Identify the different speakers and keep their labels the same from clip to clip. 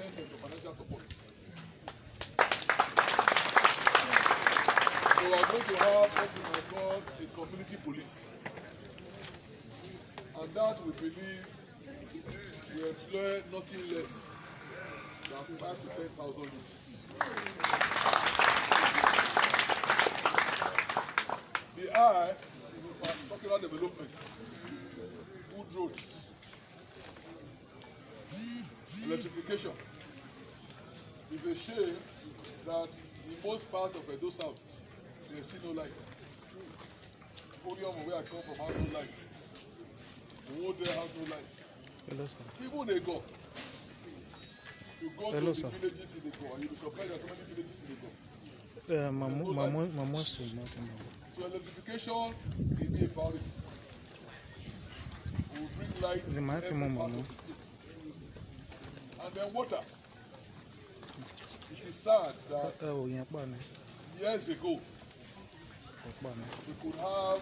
Speaker 1: send them for financial support. So we are going to have what we might call a community police. And that we believe will employ nothing less than 5,000 to 10,000 youths. The eye is infrastructural development, good roads, electrification. It's a shame that in most parts of Edo South, there is still no light. Only where I come from has no light. The whole there has no light.
Speaker 2: Hello, sir.
Speaker 1: Even they go. You go
Speaker 2: Hello,
Speaker 1: to
Speaker 2: sir.
Speaker 1: the villages in the go, and you'll be surprised at how many villages in the go. So electrification will be a priority. We will bring light in every part of the state. And then water. It is sad that years ago we could have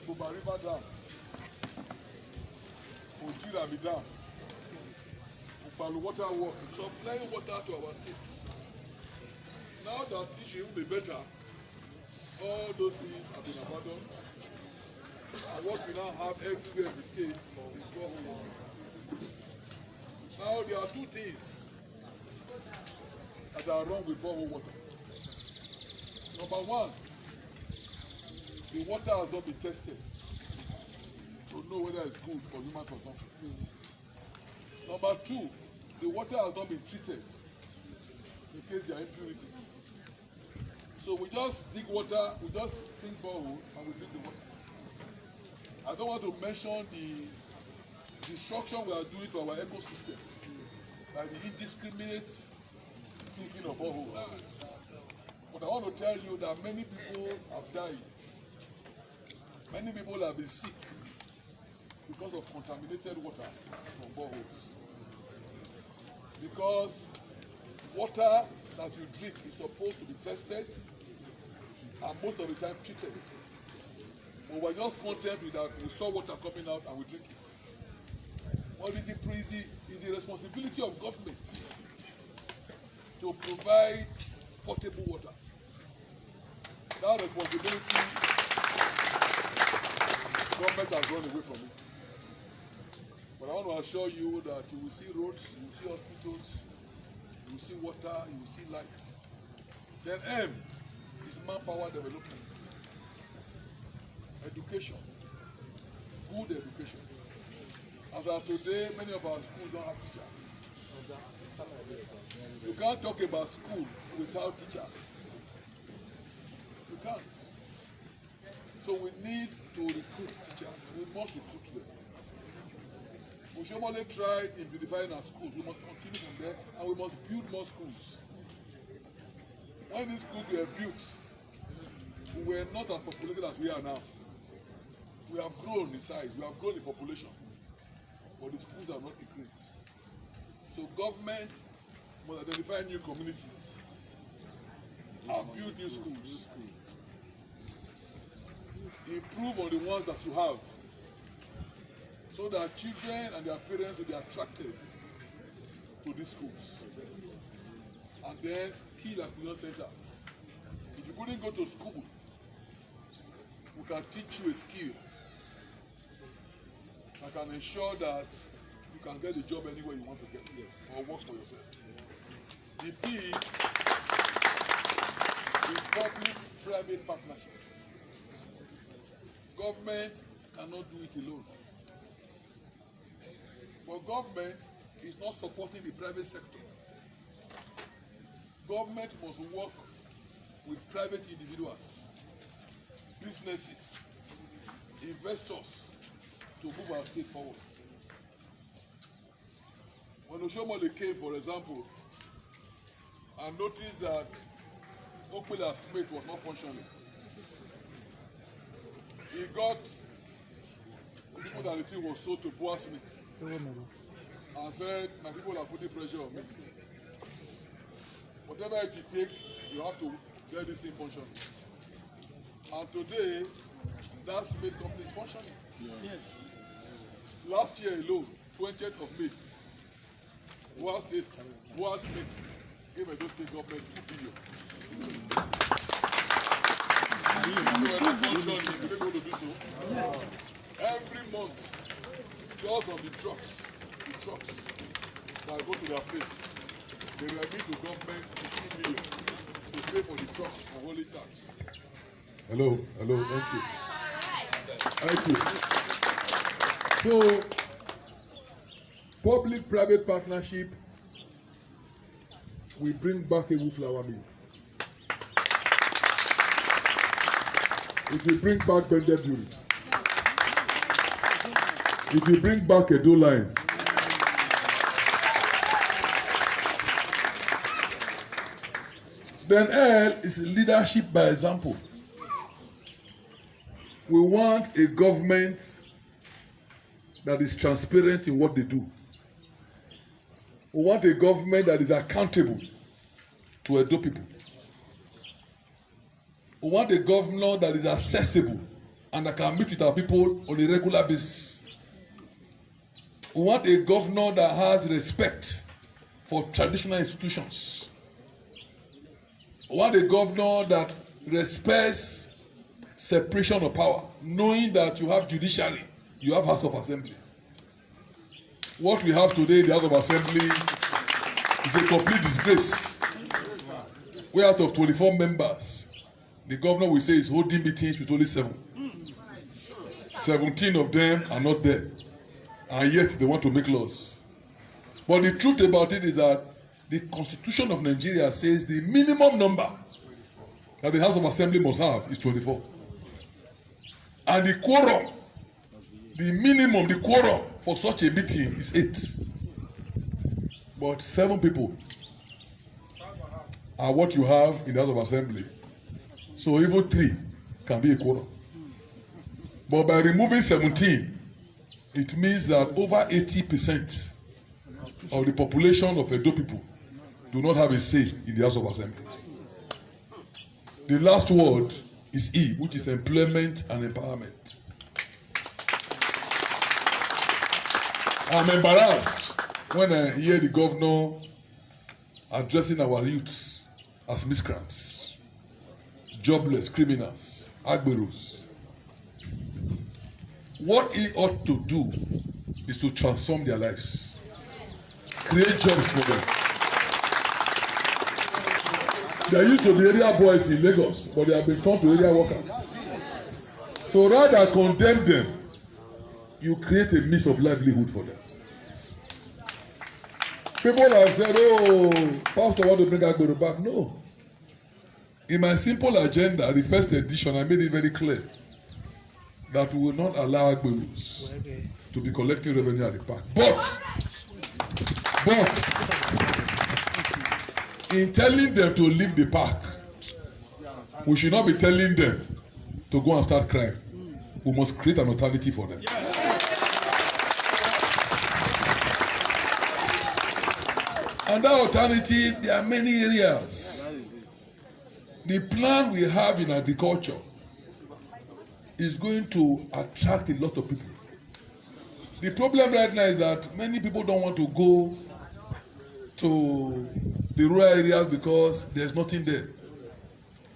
Speaker 1: Boba River Dam, Ojirami Dam, Upalu Water Works, supplying water to our state. Now that it will be better, all those things have been abandoned. And what we now have everywhere in the state is borehole water. Now there are two things that are wrong with borehole water. Number one, the water has not been tested to know whether it's good for human consumption. Number two, the water has not been treated in case there are impurities. So we just dig water, we just sink borehole, and we drink the water. I don't want to mention the destruction we are doing to our ecosystem by the indiscriminate sinking of borehole. But I want to tell you that many people have died. Many people have been sick because of contaminated water from boreholes. Because water that you drink is supposed to be tested and most of the time treated. But we're just content with that. We saw water coming out and we drink it. What is the responsibility of government to provide potable water? That responsibility, government has run away from it. But I want to assure you that you will see roads, you will see hospitals, you will see water, you will see light. Then M is manpower development. Education. Good education. As of today, many of our schools don't have teachers. You can't talk about school without teachers. You can't. So we need to recruit teachers. We must recruit them. We should only try in beautifying our schools. We must continue from there, and we must build more schools. When these schools were built, we were not as populated as we are now. We have grown in size, we have grown in population, but the schools have not increased. So government must identify new communities and build new schools. Improve on the ones that you have, so that children and their parents will be attracted to these schools. And then skill acquisition centers. If you couldn't go to school, we can teach you a skill that can ensure that you can get a job anywhere you want to get, yes, or work for yourself. The P is public-private partnership. Government cannot do it alone. But government is not supporting the private sector. Government must work with private individuals, businesses, investors to move our state forward. When Oshomole came, for example, and noticed that Okpela Smith was not functioning, he got people that the team was sold to Boa Smith and said, my people are putting pressure on me. Whatever you take, you have to get this thing functioning. And today, that Smith company is functioning. Yeah. Yes. Last year alone, 20th of May, Boa State, Boa Smith, give Edo State government 2 billion. Every month, just on the trucks that go to their place, they remit to government 2 million to pay for the trucks and holy tax. Hello, thank you. So, public-private partnership will bring back a flour mill. It will bring back Bended Beauty. It will bring back a Edo line. Then L is leadership by example. We want a government that is transparent in what they do. We want a government that is accountable to Edo people. We want a governor that is accessible and that can meet with our people on a regular basis. We want a governor that has respect for traditional institutions. We want a governor that respects separation of power, knowing that you have judiciary, you have House of Assembly. What we have today in the House of Assembly is a complete disgrace. We out of 24 members, the governor will say is holding meetings with only 7. 17 of them are not there, and yet they want to make laws. But the truth about it is that the Constitution of Nigeria says the minimum number that the House of Assembly must have is 24. And the quorum, the minimum, the quorum for such a meeting is 8. But 7 people are what you have in the House of Assembly. So even 3 can be a quorum. But by removing 17, it means that over 80% of the population of Edo people do not have a say in the House of Assembly. The last word is E, which is employment and empowerment. I'm embarrassed when I hear the governor addressing our youths as miscreants, jobless criminals, agberos. What he ought to do is to transform their lives, create jobs for them. They used to be area boys in Lagos, but they have been turned to area workers. So rather than condemn them, you create a means of livelihood for them. People have said, oh, Pastor want to bring Agbero back. No. In my simple agenda, the first edition, I made it very clear that we will not allow Agberos to be collecting revenue at the park. But, in telling them to leave the park, we should not be telling them to go and start crime. We must create an alternative for them. And that alternative, there are many areas. The plan we have in agriculture is going to attract a lot of people. The problem right now is that many people don't want to go to the rural areas because there's nothing there.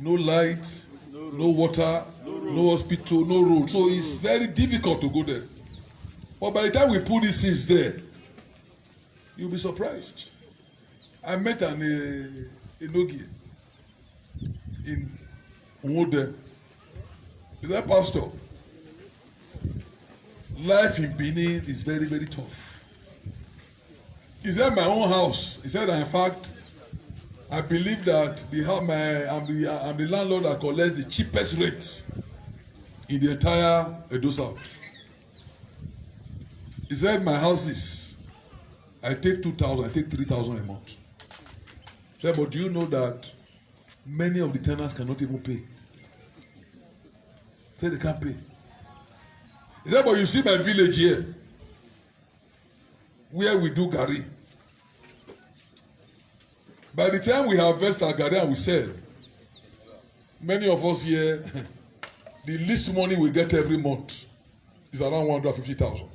Speaker 1: No light, no water, no hospital, no road. So it's very difficult to go there. But by the time we put these things there, you'll be surprised. I met an Enogie in Nwode. He said, Pastor, life in Benin is very, very tough. He said, my own house. He said, in fact, I believe that I'm the landlord that collects the cheapest rate in the entire Edo South. He said, my houses, I take 2,000, I take 3,000 a month. He said, but do you know that many of the tenants cannot even pay? He said, they can't pay. He said, but you see my village here, where we do gari. By the time we harvest our gari and we sell, many of us here, the least money we get every month is around 150,000.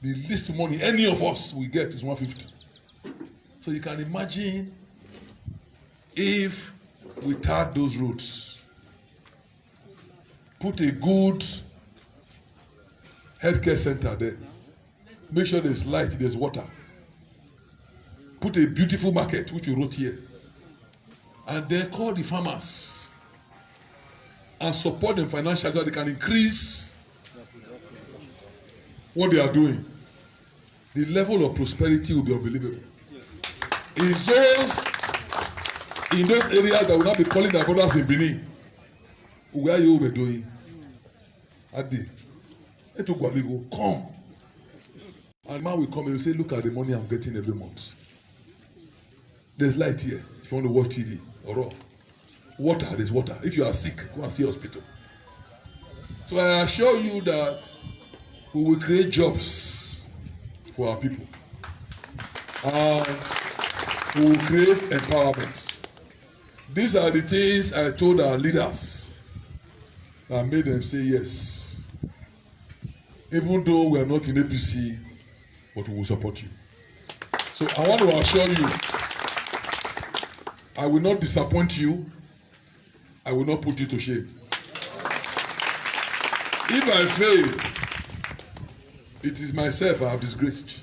Speaker 1: The least money any of us will get is 150. So you can imagine if we tar those roads, put a good healthcare center there, make sure there's light, there's water, put a beautiful market, which we wrote here, and then call the farmers and support them financially so they can increase what they are doing. The level of prosperity will be unbelievable. In those areas that will not be calling their brothers in Benin, where you were doing, Adi, go come, and man will come and will say, look at the money I'm getting every month. There's light here. If you want to watch TV or water, there's water. If you are sick, go and see a hospital. So I assure you that we will create jobs for our people. We will create empowerment. These are the things I told our leaders that made them say yes. Even though we are not in APC, but we will support you. So I want to assure you, I will not disappoint you. I will not put you to shame. If I fail, it is myself I have disgraced.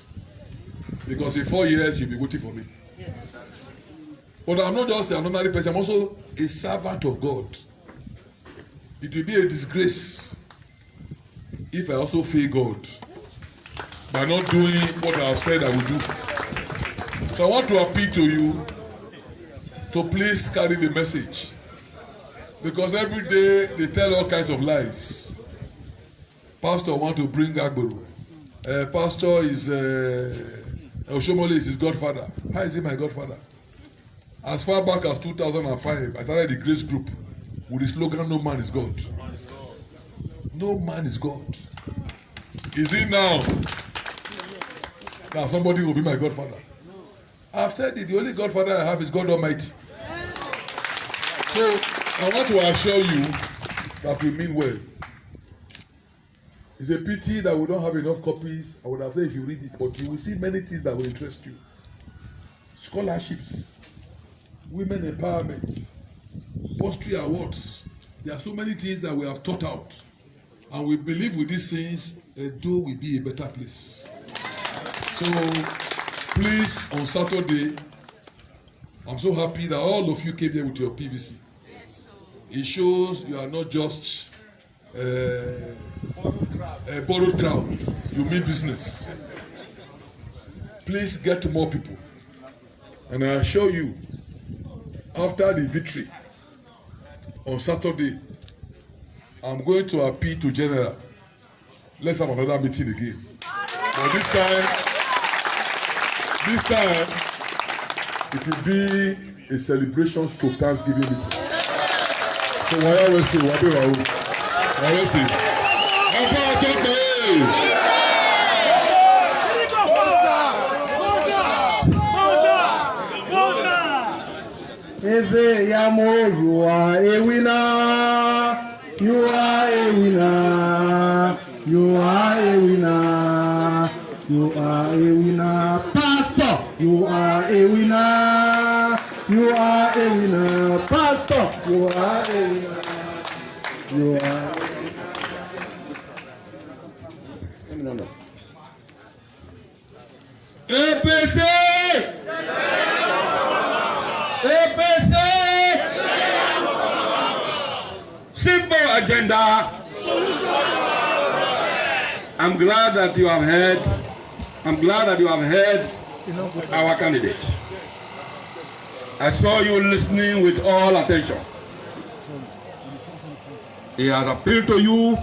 Speaker 1: Because in 4 years, you'll be waiting for me. But I'm not just an ordinary person, I'm also a servant of God. It will be a disgrace if I also fail God by not doing what I have said I will do. So I want to appeal to you to please carry the message. Because every day they tell all kinds of lies. Pastor want to bring Agbero. Pastor is Oshomole is his godfather. How is he my godfather? As far back as 2005, I started the Grace Group with the slogan, no man is God. No man is God. Is it now? Now somebody will be my godfather. I've said it, the only godfather I have is God Almighty. So I want to assure you that we mean well. It's a pity that we don't have enough copies. I would have said if you read it, but you will see many things that will interest you. Scholarships, women empowerment, bursary awards. There are so many things that we have thought out. And we believe with these things, Edo will be a better place. So please, on Saturday, I'm so happy that all of you came here with your PVC. It shows you are not just a borrowed crowd. You mean business. Please get more people. And I assure you, after the victory on Saturday, I'm going to appeal to General. Let's have another meeting again. But this time, it will be a celebration to Thanksgiving meeting. So why I will say, what do I will say?
Speaker 2: Eze Yamo, you are a winner. You are a winner. You are a winner. You are a winner. Pastor, you are a winner. You are a winner. Pastor, you are a winner. You are. No. APC! APC! Simple agenda. I'm glad that you have heard. I'm glad that you have heard our candidate. I saw you listening with all attention. He has appealed to you.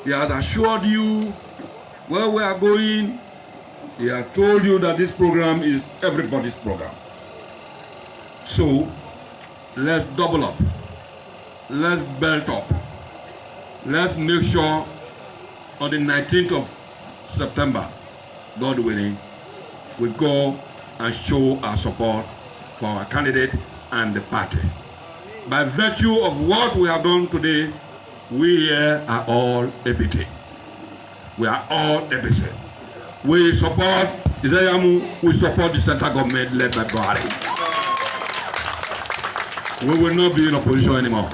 Speaker 2: He has assured you where we are going. He has told you that this program is everybody's program. So, let's double up. Let's belt up. Let's make sure on the 19th of September, God willing, we go and show our support for our candidate and the party. By virtue of what we have done today, we here are all APT. We are all APC. We support Isayamu, we support the central government led by Buhari. We will not be in opposition anymore.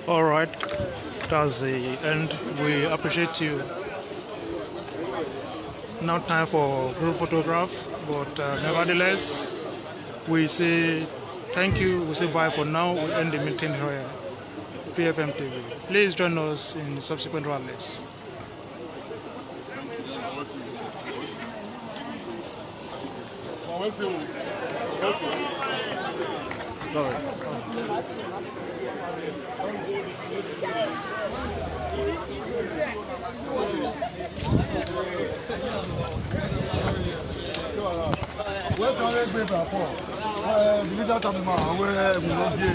Speaker 3: All right, that's the end. We appreciate you. Now time for group photograph, but nevertheless, we say thank you, we say bye for now. We end the meeting here, PFM TV. Please join us in subsequent rallies. Sorry.
Speaker 4: Where can I be before? The leader coming out, where we will be.